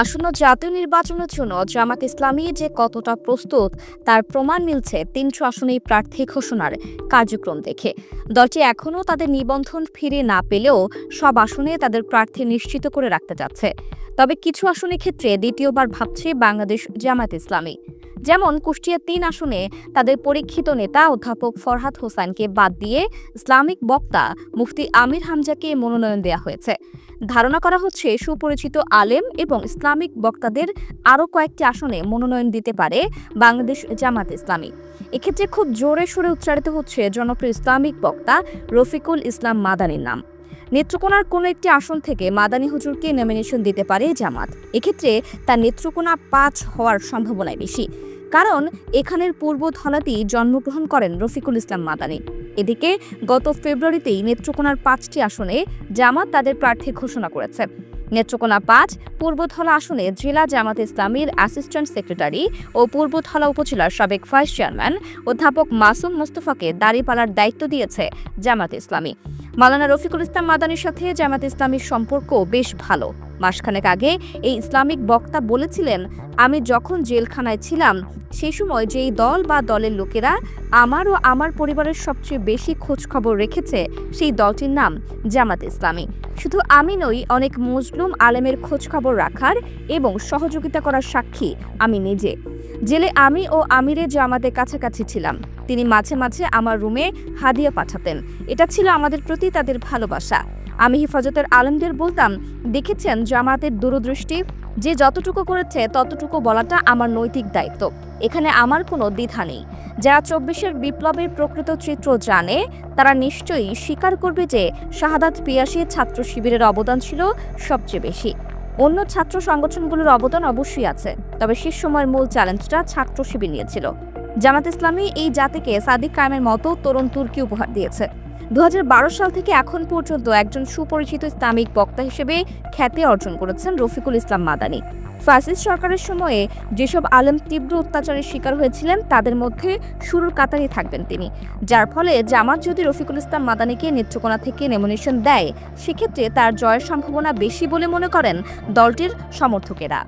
আসন্ন জাতীয় নির্বাচনের জন্য জামাত ইসলামী যে কতটা প্রস্তুত তার প্রমাণ মিলছে ৩০০ আসনেই প্রার্থী ঘোষণার কার্যক্রম দেখে। দলটি এখনও তাদের নিবন্ধন ফিরে না পেলেও সব আসনে তাদের প্রার্থী নিশ্চিত করে রাখতে যাচ্ছে। তবে কিছু আসনের ক্ষেত্রে দ্বিতীয়বার ভাবছে বাংলাদেশ জামাত ইসলামী। যেমন কুষ্টিয়া ৩ আসনে তাদের পরীক্ষিত নেতা অধ্যাপক ফরহাদ হোসেনকে বাদ দিয়ে ইসলামিক বক্তা মুফতি আমির হামজাকে মনোনয়ন দেওয়া হয়েছে। ধারণা করা হচ্ছে সুপরিচিত আলেম এবং ইসলামিক বক্তাদের আরও কয়েকটি আসনে মনোনয়ন দিতে পারে বাংলাদেশ জামাত ইসলামী। এক্ষেত্রে খুব জোরে সোরে উচ্চারিত হচ্ছে জনপ্রিয় ইসলামিক বক্তা রফিকুল ইসলাম মাদানির নাম। নেত্রকোনার কোনো একটি আসন থেকে মাদানী হুজুরকে নমিনেশন দিতে পারে জামাত। এক্ষেত্রে তার নেত্রকোনা ৫ হওয়ার সম্ভাবনাই বেশি, কারণ এখানের পূর্ব ধলাতেই জন্মগ্রহণ করেন রফিকুল ইসলাম মাদানী। এদিকে গত ফেব্রুয়ারিতেই নেত্রকোনার ৫টি আসনে জামাত তাদের প্রার্থী ঘোষণা করেছে। নেত্রকোনা ৫ পূর্বধলা আসনে জেলা জামাত ইসলামীর অ্যাসিস্ট্যান্ট সেক্রেটারি ও পূর্বধলা উপজেলার সাবেক ভাইস চেয়ারম্যান অধ্যাপক মাসুম মোস্তফাকে দাঁড়িপাল্লার দায়িত্ব দিয়েছে জামাত ইসলামী। মাওলানা রফিকুল ইসলাম মাদানীর সাথে জামাত ইসলামীর সম্পর্ক বেশ ভালো। মাসখানেক আগে এই ইসলামিক বক্তা বলেছিলেন, আমি যখন জেলখানায় ছিলাম সেই সময় যেই দল বা দলের লোকেরা আমার ও আমার পরিবারের সবচেয়ে বেশি খোঁজ খবর রেখেছে সেই দলটির নাম জামাত ইসলামী। শুধু আমি নই, অনেক মজলুম আলেমের খোঁজ খবর রাখার এবং সহযোগিতা করার সাক্ষী আমি নিজে। জেলে আমি ও আমিরে জামাতের কাছাকাছি ছিলাম। তিনি মাঝে মাঝে আমার রুমে হাদিয়া পাঠাতেন। এটা ছিল আমাদের প্রতি তাদের ভালোবাসা। আমি হেফাজতের আলেমদের বলতাম, দেখেছেন জামাতের দূরদৃষ্টি, যে যতটুকু করেছে ততটুকু বলাটা আমার নৈতিক দায়িত্ব। এখানে আমার কোনো দ্বিধা নেই। যারা ২৪-এর বিপ্লবের প্রকৃত চিত্র জানে তারা নিশ্চয়ই স্বীকার করবে যে শাহাদাত পিয়াসী ছাত্র শিবিরের অবদান ছিল সবচেয়ে বেশি। অন্য ছাত্র সংগঠনগুলোর অবদান অবশ্যই আছে, তবে সে সময়ের মূল চ্যালেঞ্জটা ছাত্র শিবির নিয়েছিল। জামাত ইসলামী এই জাতিকে সাদিক কায়েমের মতো তরুণ তুর্কি উপহার দিয়েছে। ২০১২ সাল থেকে এখন পর্যন্ত একজন সুপরিচিত ইসলামিক বক্তা হিসেবে খ্যাতি অর্জন করেছেন রফিকুল ইসলাম মাদানী। ফ্যাসিস্ট সরকারের সময়ে যেসব আলেম তীব্র অত্যাচারের শিকার হয়েছিলেন তাদের মধ্যে শুরুর কাতারে থাকবেন তিনি। যার ফলে জামাত যদি রফিকুল ইসলাম মাদানীকে নেত্রকোনা থেকে নমিনেশন দেয়, সেক্ষেত্রে তার জয়ের সম্ভাবনা বেশি বলে মনে করেন দলটির সমর্থকেরা।